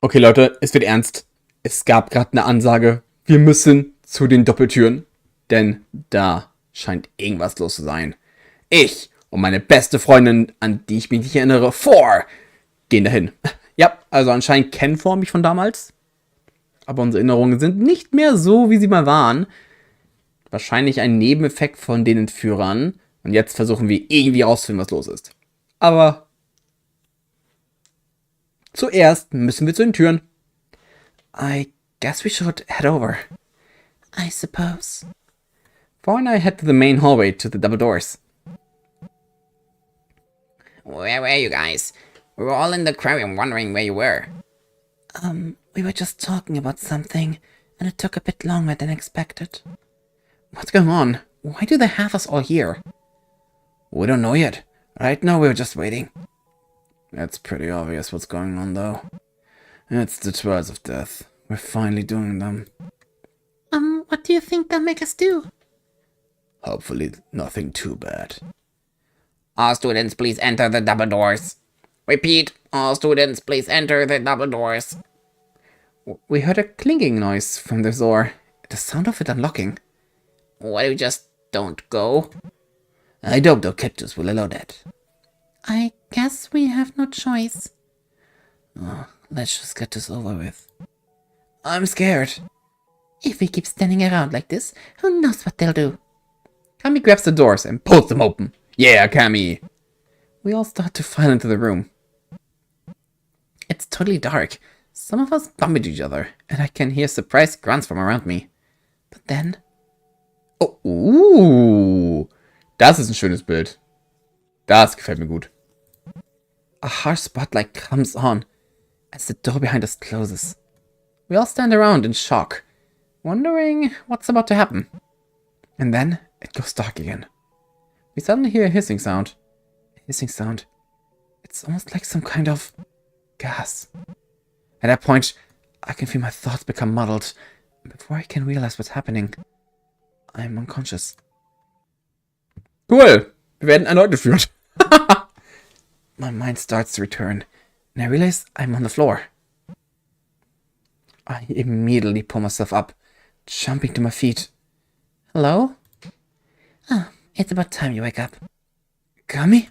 Okay, Leute, es wird ernst. Es gab gerade eine Ansage. Wir müssen zu den Doppeltüren. Denn da scheint irgendwas los zu sein. Ich und meine beste Freundin, an die ich mich nicht erinnere, gehen dahin. Ja, also anscheinend kennen wir mich von damals. Aber unsere Erinnerungen sind nicht mehr so, wie sie mal waren. Wahrscheinlich ein Nebeneffekt von den Entführern. Und jetzt versuchen wir irgendwie rauszufinden, was los ist. Aber zuerst müssen wir zu den Türen. I guess we should head over. I suppose. Freue and I head to the main hallway to the double doors. Where were you guys? We were all in the aquarium wondering where you were. We were just talking about something, and it took a bit longer than expected. What's going on? Why do they have us all here? We don't know yet. Right now we're just waiting. It's pretty obvious what's going on, though. It's the trials of death. We're finally doing them. What do you think they'll make us do? Hopefully nothing too bad. All students, please enter the double doors. Repeat, all students, please enter the double doors. We heard a clinking noise from the door. The sound of it unlocking. Why do you just don't go? I doubt the captors will allow that. I guess we have no choice. Let's just get this over with. I'm scared. If we keep standing around like this, who knows what they'll do? Kami grabs the doors and pulls them open. Yeah, Kami! We all start to file into the room. It's totally dark. Some of us bump into each other, and I can hear surprised grunts from around me. But then... Oh, das ist ein schönes Bild. Das gefällt mir gut. A harsh spotlight comes on as the door behind us closes. We all stand around in shock, wondering what's about to happen. And then it goes dark again. We suddenly hear a hissing sound. A hissing sound. It's almost like some kind of gas. At that point, I can feel my thoughts become muddled. Before I can realize what's happening, I'm unconscious. Cool! Wir werden erneut geführt. My mind starts to return, and I realize I'm on the floor. I immediately pull myself up, jumping to my feet. Hello? It's about time you wake up. Kami?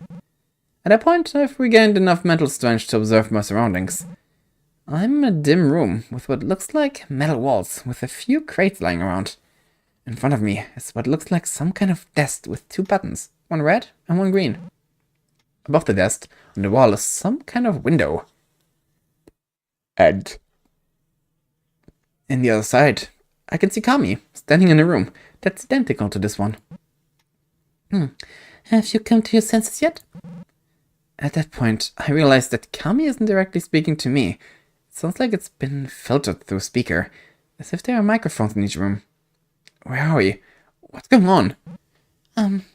At that point, I've regained enough mental strength to observe my surroundings. I'm in a dim room with what looks like metal walls with a few crates lying around. In front of me is what looks like some kind of desk with two buttons, one red and one green. Above the desk, on the wall, is some kind of window. And in the other side, I can see Kami standing in a room that's identical to this one. Have you come to your senses yet? At that point, I realize that Kami isn't directly speaking to me. It sounds like it's been filtered through a speaker, as if there are microphones in each room. Where are we? What's going on?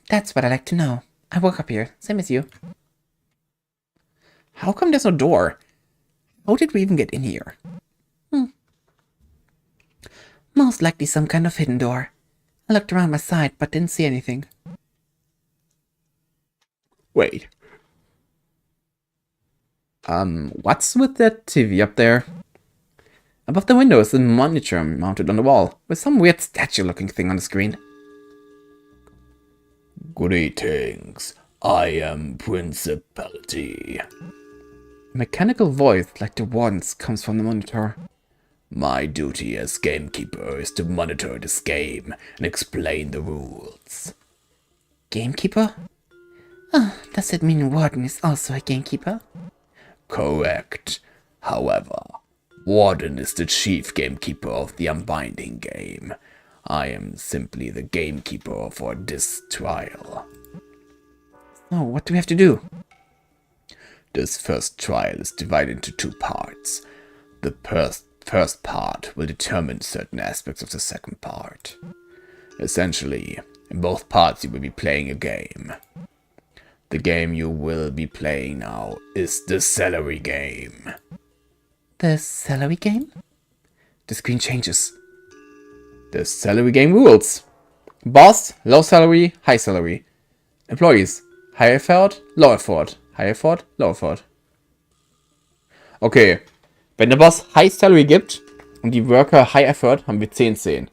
That's what I like to know. I woke up here, same as you. How come there's no door? How did we even get in here? Most likely some kind of hidden door. I looked around my side, but didn't see anything. Wait. What's with that TV up there? Above the window is a monitor mounted on the wall, with some weird statue-looking thing on the screen. Greetings. I am Principality. A mechanical voice like the warden's comes from the monitor. My duty as gamekeeper is to monitor this game and explain the rules. Gamekeeper? Does it mean Warden is also a gamekeeper? Correct. However, Warden is the chief gamekeeper of the Unbinding game. I am simply the gamekeeper for this trial. So, what do we have to do? This first trial is divided into two parts. The first part will determine certain aspects of the second part. Essentially, in both parts you will be playing a game. The game you will be playing now is the salary game. The salary game? The screen changes. The salary game rules. Boss, low salary, high salary. Employees, high effort, low effort. High effort, low effort. Okay, Wenn der Boss High Salary gibt und die Worker High Effort, haben wir 10.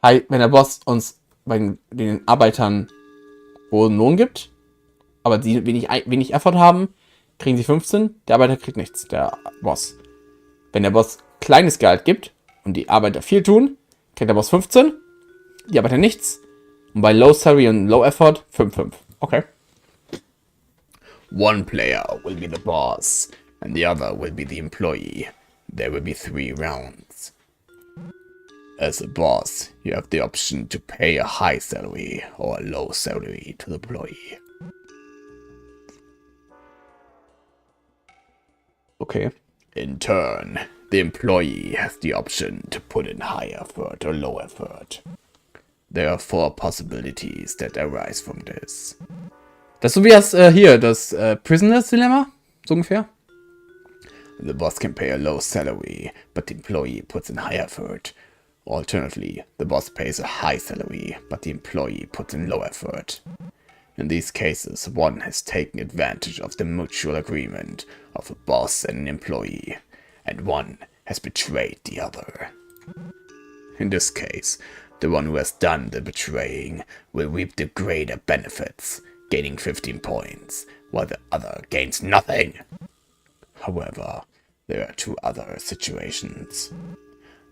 Wenn der Boss uns bei den Arbeitern hohen Lohn gibt, aber die wenig Effort haben, kriegen sie 15. Der Arbeiter kriegt nichts, der Boss. Wenn der Boss kleines Gehalt gibt und die Arbeiter viel tun, kriegt der Boss 15. Die Arbeiter nichts. Und bei Low Salary und Low Effort 5. Okay. One player will be the boss and the other will be the employee. There will be 3 rounds. As a boss, you have the option to pay a high salary or a low salary to the employee. Okay. In turn, the employee has the option to put in high effort or low effort. There are 4 possibilities that arise from this. Das ist so wie das hier, das Prisoner's Dilemma, so ungefähr. The boss can pay a low salary, but the employee puts in high effort. Alternatively, the boss pays a high salary, but the employee puts in low effort. In these cases, one has taken advantage of the mutual agreement of a boss and an employee, and one has betrayed the other. In this case, the one who has done the betraying will reap the greater benefits, gaining 15 points, while the other gains nothing. However, there are 2 other situations.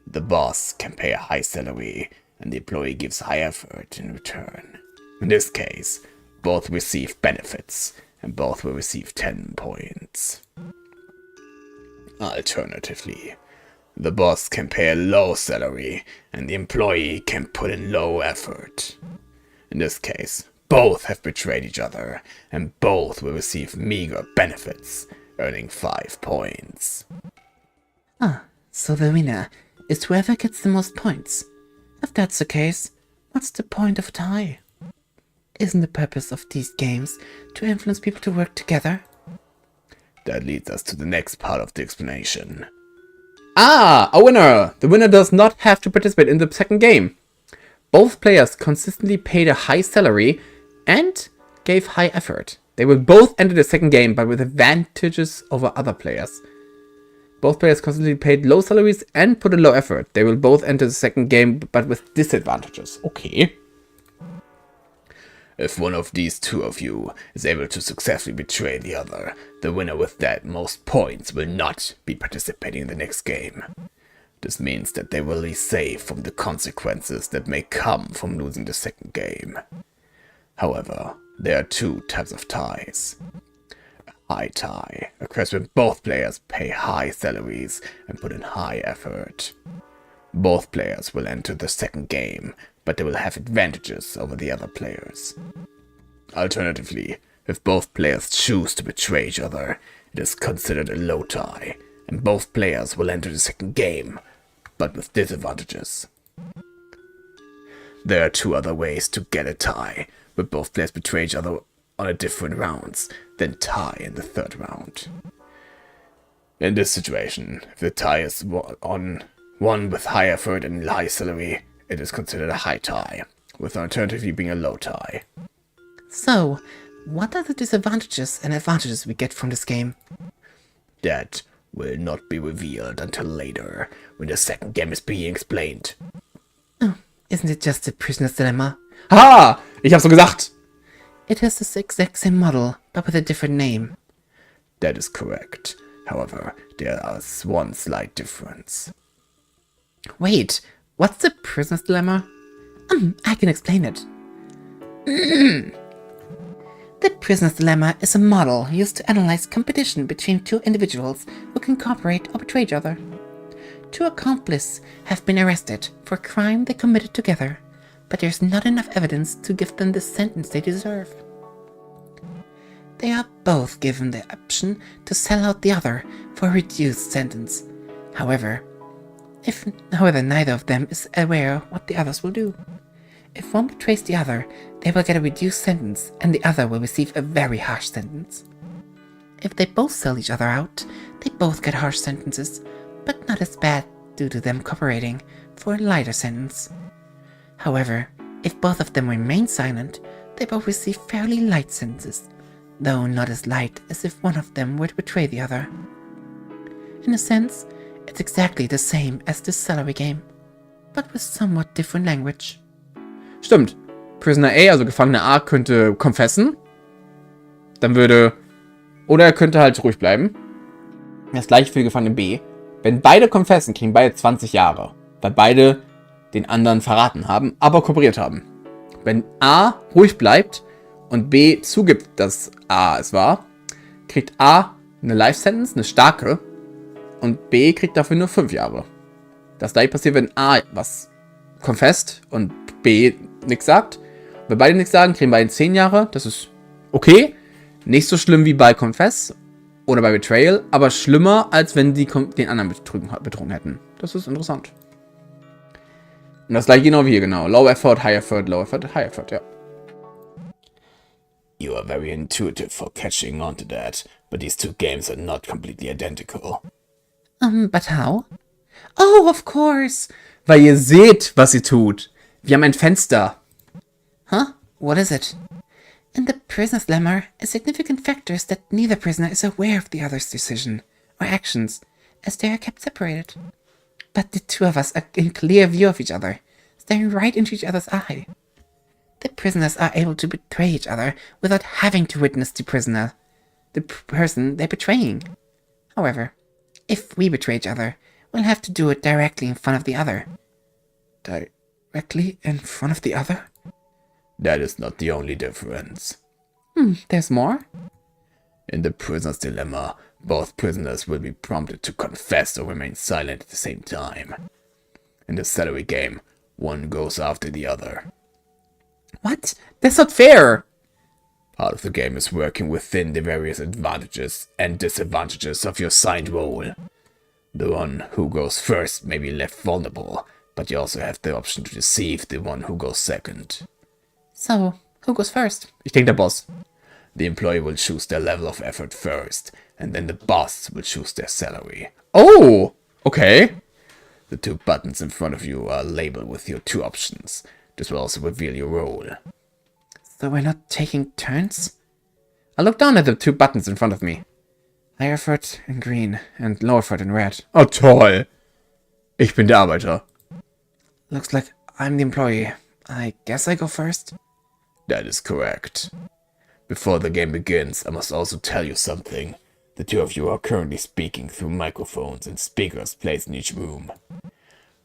The boss can pay a high salary, and the employee gives high effort in return. In this case, both receive benefits, and both will receive 10 points. Alternatively, the boss can pay a low salary, and the employee can put in low effort. In this case, both have betrayed each other, and both will receive meager benefits, earning 5 points. Ah, so the winner is whoever gets the most points. If that's the case, what's the point of a tie? Isn't the purpose of these games to influence people to work together? That leads us to the next part of the explanation. Ah, a winner! The winner does not have to participate in the second game. Both players consistently paid a high salary and gave high effort. They will both enter the second game, but with advantages over other players. Both players consistently paid low salaries and put in low effort. They will both enter the second game, but with disadvantages. Okay. If one of these 2 of you is able to successfully betray the other, the winner with that most points will not be participating in the next game. This means that they will be safe from the consequences that may come from losing the second game. However, there are 2 types of ties. A high tie occurs when both players pay high salaries and put in high effort. Both players will enter the second game, but they will have advantages over the other players. Alternatively, if both players choose to betray each other, it is considered a low tie, and both players will enter the second game, but with disadvantages. There are 2 other ways to get a tie, where both players betray each other on a different rounds, then tie in the 3rd round. In this situation, if the tie is on one with high effort and high salary, it is considered a high tie, with an alternatively being a low tie. So, what are the disadvantages and advantages we get from this game? That will not be revealed until later, when the second game is being explained. Oh, isn't it just a prisoner's dilemma? Ha! Ich hab's so gesagt! It has the exact same model, but with a different name. That is correct. However, there is one slight difference. Wait, what's the prisoner's dilemma? I can explain it. The prisoner's dilemma is a model used to analyze competition between 2 individuals who can cooperate or betray each other. 2 accomplices have been arrested for a crime they committed together, but there's not enough evidence to give them the sentence they deserve. They are both given the option to sell out the other for a reduced sentence. However, neither of them is aware what the others will do. If one betrays the other, they will get a reduced sentence, and the other will receive a very harsh sentence. If they both sell each other out, they both get harsh sentences, but not as bad due to them cooperating for a lighter sentence. However, if both of them remain silent, they both receive fairly light sentences, though not as light as if one of them were to betray the other. In a sense, It's exactly the same as the salary game, but with somewhat different language. Stimmt. Prisoner A, also Gefangener A, könnte confessen. Dann würde... Oder er könnte halt ruhig bleiben. Das gleiche für Gefangene B. Wenn beide confessen, kriegen beide 20 Jahre. Weil beide den anderen verraten haben, aber kooperiert haben. Wenn A ruhig bleibt und B zugibt, dass A es war, kriegt A eine Life-Sentence, eine starke, und B kriegt dafür nur 5 Jahre. Das gleiche passiert, wenn A was confesst und B nichts sagt. Wenn beide nichts sagen, kriegen beide 10 Jahre. Das ist okay. Nicht so schlimm wie bei Confess oder bei Betrayal, aber schlimmer, als wenn die den anderen betrogen hätten. Das ist interessant. Und das gleiche genau wie hier, genau. Low Effort, High Effort, Low Effort, High Effort, ja. You are very intuitive for catching on to that, but these two games are not completely identical. But how? Oh, of course! Weil ihr seht, was sie tut. Wir haben ein Fenster. Huh? What is it? In the prisoner's lemma, a significant factor is that neither prisoner is aware of the other's decision or actions, as they are kept separated. But the two of us are in clear view of each other, staring right into each other's eye. The prisoners are able to betray each other without having to witness the person they're betraying. However, if we betray each other, we'll have to do it directly in front of the other. Directly in front of the other? That is not the only difference. There's more? In the prisoner's dilemma, both prisoners will be prompted to confess or remain silent at the same time. In the salary game, one goes after the other. What? That's not fair! Part of the game is working within the various advantages and disadvantages of your assigned role. The one who goes first may be left vulnerable, but you also have the option to deceive the one who goes second. So, who goes first? Ich denke, der Boss. The employee will choose their level of effort first, and then the boss will choose their salary. Oh! Okay. The two buttons in front of you are labeled with your two options. This will also reveal your role. So we're not taking turns? I look down at the 2 buttons in front of me. High effort in green and low effort in red. Oh, toll. Ich bin der Arbeiter. Looks like I'm the employee. I guess I go first? That is correct. Before the game begins, I must also tell you something. The two of you are currently speaking through microphones and speakers placed in each room.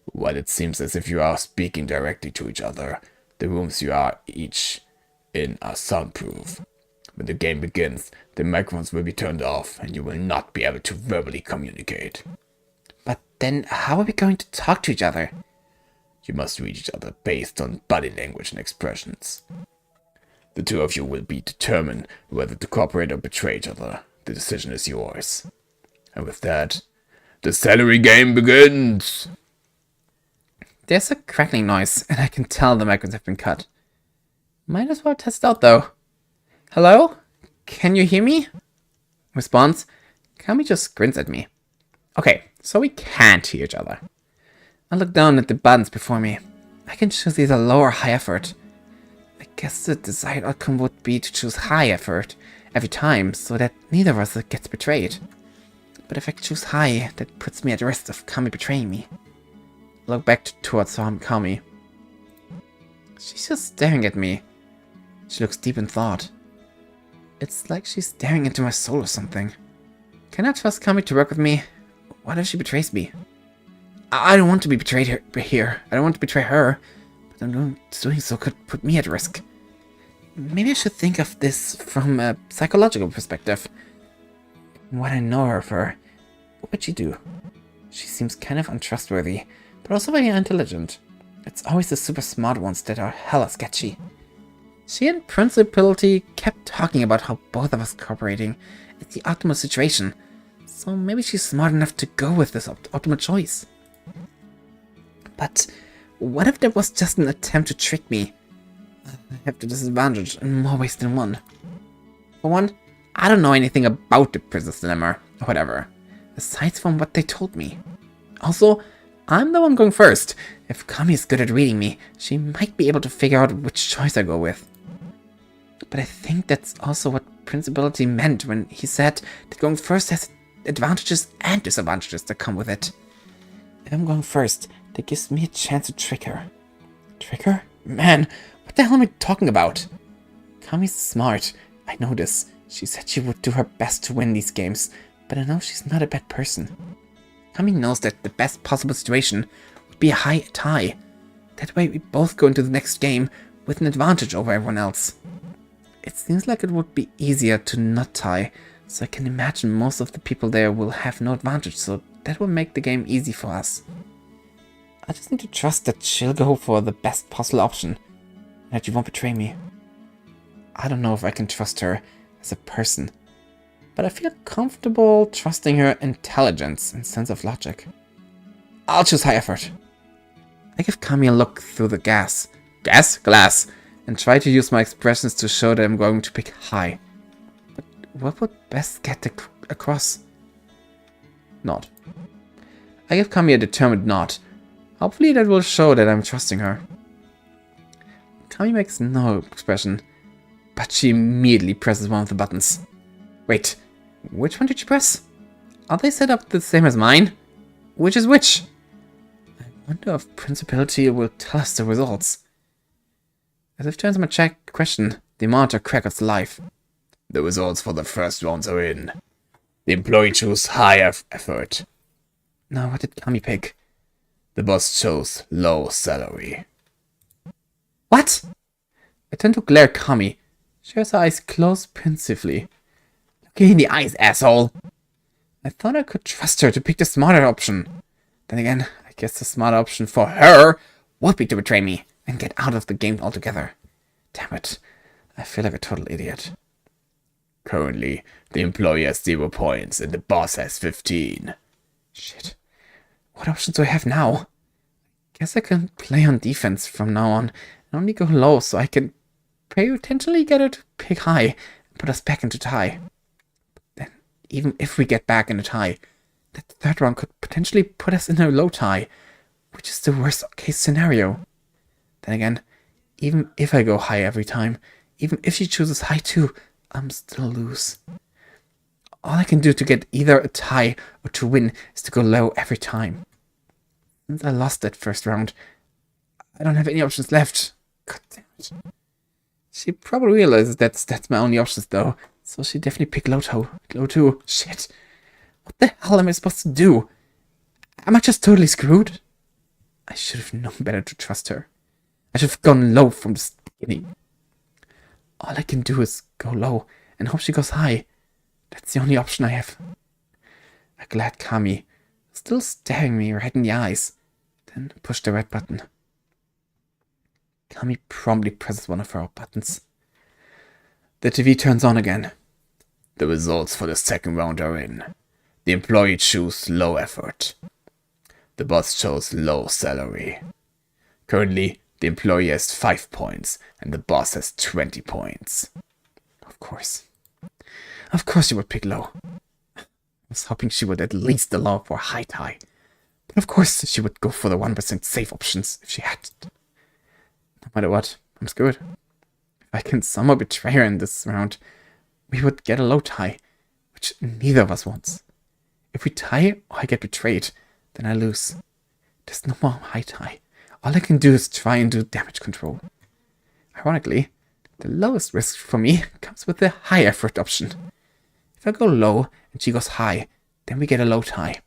While it seems as if you are speaking directly to each other, the rooms you are each in are soundproof. When the game begins, the microphones will be turned off and you will not be able to verbally communicate. But then how are we going to talk to each other? You must read each other based on body language and expressions. The two of you will be determined whether to cooperate or betray each other. The decision is yours. And with that, the salary game begins! There's a crackling noise, and I can tell the microphones have been cut. Might as well test out, though. Hello? Can you hear me? Response. Kami just grins at me. Okay, so we can't hear each other. I look down at the buttons before me. I can choose either low or high effort. I guess the desired outcome would be to choose high effort every time, so that neither of us gets betrayed. But if I choose high, that puts me at risk of Kami betraying me. I look back towards Kami. She's just staring at me. She looks deep in thought. It's like she's staring into my soul or something. Can I trust Kami to work with me? What if she betrays me? I don't want to be betrayed here. I don't want to betray her. But doing so could put me at risk. Maybe I should think of this from a psychological perspective. What I know her for, what would she do? She seems kind of untrustworthy, but also very intelligent. It's always the super smart ones that are hella sketchy. She and Principality kept talking about how both of us cooperating is the optimal situation, so maybe she's smart enough to go with this optimal choice. But what if that was just an attempt to trick me? I have the disadvantage in more ways than one. For one, I don't know anything about the prisoner's dilemma, or whatever, aside from what they told me. Also, I'm the one going first. If Kami is good at reading me, she might be able to figure out which choice I go with. But I think that's also what Principality meant when he said that going first has advantages and disadvantages that come with it. If I'm going first, that gives me a chance to trick her. Trick her? Man, what the hell am I talking about? Kami's smart. I know this. She said she would do her best to win these games, but I know she's not a bad person. Kami knows that the best possible situation would be a high tie. That way we both go into the next game with an advantage over everyone else. It seems like it would be easier to not tie, so I can imagine most of the people there will have no advantage, so that will make the game easy for us. I just need to trust that she'll go for the best possible option, and that she won't betray me. I don't know if I can trust her as a person, but I feel comfortable trusting her intelligence and sense of logic. I'll choose high effort. I give Kami a look through the glass, and try to use my expressions to show that I'm going to pick high. But what would best get across? Nod. I give Kami a determined nod. Hopefully that will show that I'm trusting her. Kami makes no expression, but she immediately presses one of the buttons. Wait, which one did she press? Are they set up the same as mine? Which is which? I wonder if Principality will tell us the results. As if to answer my question, the monitor crackles live. The results for the first rounds are in. The employee chose high effort. Now, what did Kami pick? The boss chose low salary. What? I tend to glare at Kami. She has her eyes closed pensively. Look me in the eyes, asshole! I thought I could trust her to pick the smarter option. Then again, I guess the smarter option for her would be to betray me and get out of the game altogether. Damn it. I feel like a total idiot. Currently, the employee has 0 points and the boss has 15. Shit. What options do I have now? Guess I can play on defense from now on and only go low so I can potentially get her to pick high and put us back into tie. But then, even if we get back in a tie, that third round could potentially put us in a low tie, which is the worst case scenario. Then again, even if I go high every time, even if she chooses high too, I'm still lose. All I can do to get either a tie or to win is to go low every time. Since I lost that first round, I don't have any options left. God damn it. She probably realizes that's my only options though, so she definitely picked low too. Shit. What the hell am I supposed to do? Am I just totally screwed? I should have known better to trust her. I should have gone low from the beginning. All I can do is go low and hope she goes high. That's the only option I have. I glad Kami, still staring me right in the eyes, then pushed the red button. Kami promptly presses one of her buttons. The TV turns on again. The results for the second round are in. The employee chose low effort. The boss chose low salary. Currently, the employee has 5 points and the boss has 20 points. Of course. Of course she would pick low. I was hoping she would at least allow for a high tie. But of course she would go for the 1% safe options if she had to. No matter what, I'm screwed. If I can somehow betray her in this round, we would get a low tie, which neither of us wants. If we tie or I get betrayed, then I lose. There's no more high tie. All I can do is try and do damage control. Ironically, the lowest risk for me comes with the high effort option. If I go low and she goes high, then we get a low tie,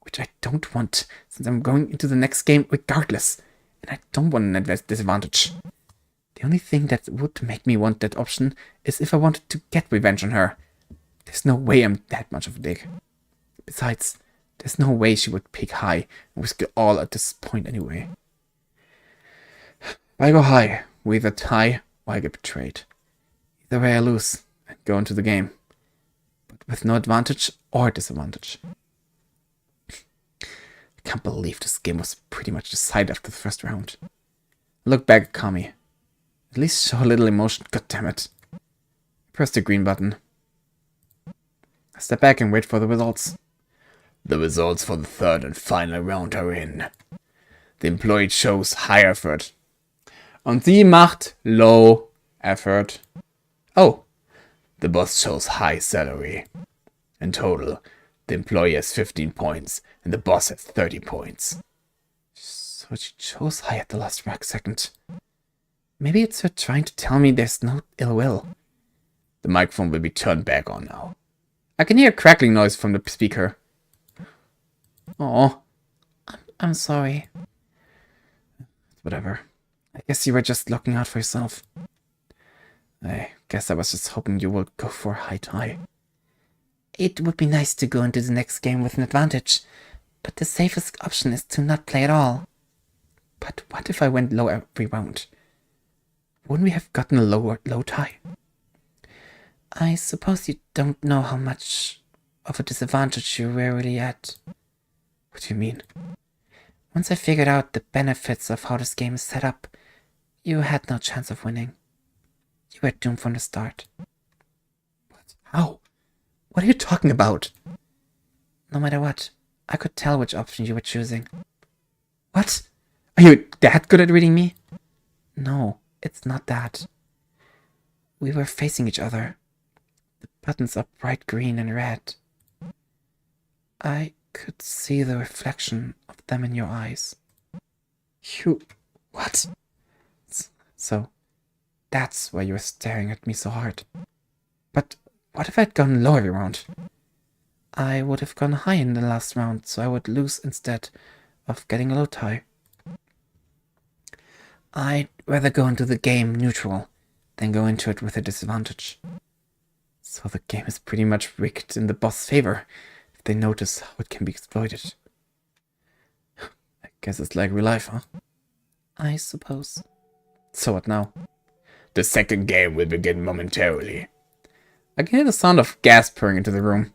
which I don't want since I'm going into the next game regardless, and I don't want an disadvantage. The only thing that would make me want that option is if I wanted to get revenge on her. There's no way I'm that much of a dick. Besides, there's no way she would pick high and risk it all at this point anyway. If I go high, we either tie or I get betrayed. Either way I lose and go into the game, but with no advantage or disadvantage. I can't believe this game was pretty much decided after the first round. I look back at Kami. At least show a little emotion, goddammit. I press the green button. I step back and wait for the results. The results for the third and final round are in. The employee chose high effort. Und sie macht low effort. Oh. The boss chose high salary. In total, the employee has 15 points and the boss has 30 points. So she chose high at the last second. Maybe it's her trying to tell me there's no ill will. The microphone will be turned back on now. I can hear a crackling noise from the speaker. Oh, I'm sorry. whatever. I guess you were just looking out for yourself. I guess I was just hoping you would go for high tie. It would be nice to go into the next game with an advantage, but the safest option is to not play at all. But what if I went low every round? Wouldn't we have gotten a low tie? I suppose you don't know how much of a disadvantage you were really at. What do you mean? Once I figured out the benefits of how this game is set up, you had no chance of winning. You were doomed from the start. What? How? What are you talking about? No matter what, I could tell which option you were choosing. What? Are you that good at reading me? No, it's not that. We were facing each other. The buttons are bright green and red. I could see the reflection of them in your eyes. You... What? So, that's why you were staring at me so hard. But what if I'd gone low every round? I would have gone high in the last round, so I would lose instead of getting a low tie. I'd rather go into the game neutral than go into it with a disadvantage. So the game is pretty much rigged in the boss' favor, if they notice how it can be exploited. I guess it's like real life, huh? I suppose. So what now? The second game will begin momentarily. I can hear the sound of gas pouring into the room.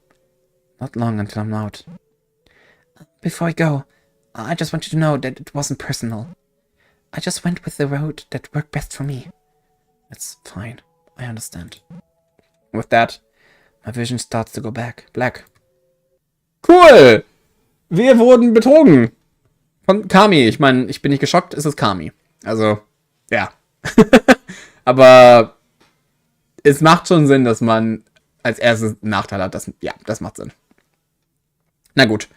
Not long until I'm out. Before I go, I just want you to know that it wasn't personal. I just went with the road that worked best for me. It's fine. I understand. With that, my vision starts to go black. Cool! Wir wurden betrogen! Von Kami. Ich meine, ich bin nicht geschockt, es ist Kami. Also, ja. Aber es macht schon Sinn, dass man als erstes einen Nachteil hat. Das macht Sinn. Na gut.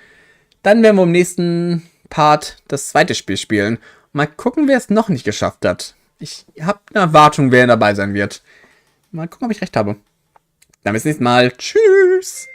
Dann werden wir im nächsten Part das zweite Spiel spielen. Mal gucken, wer es noch nicht geschafft hat. Ich habe eine Erwartung, wer dabei sein wird. Mal gucken, ob ich recht habe. Dann bis nächstes Mal. Tschüss!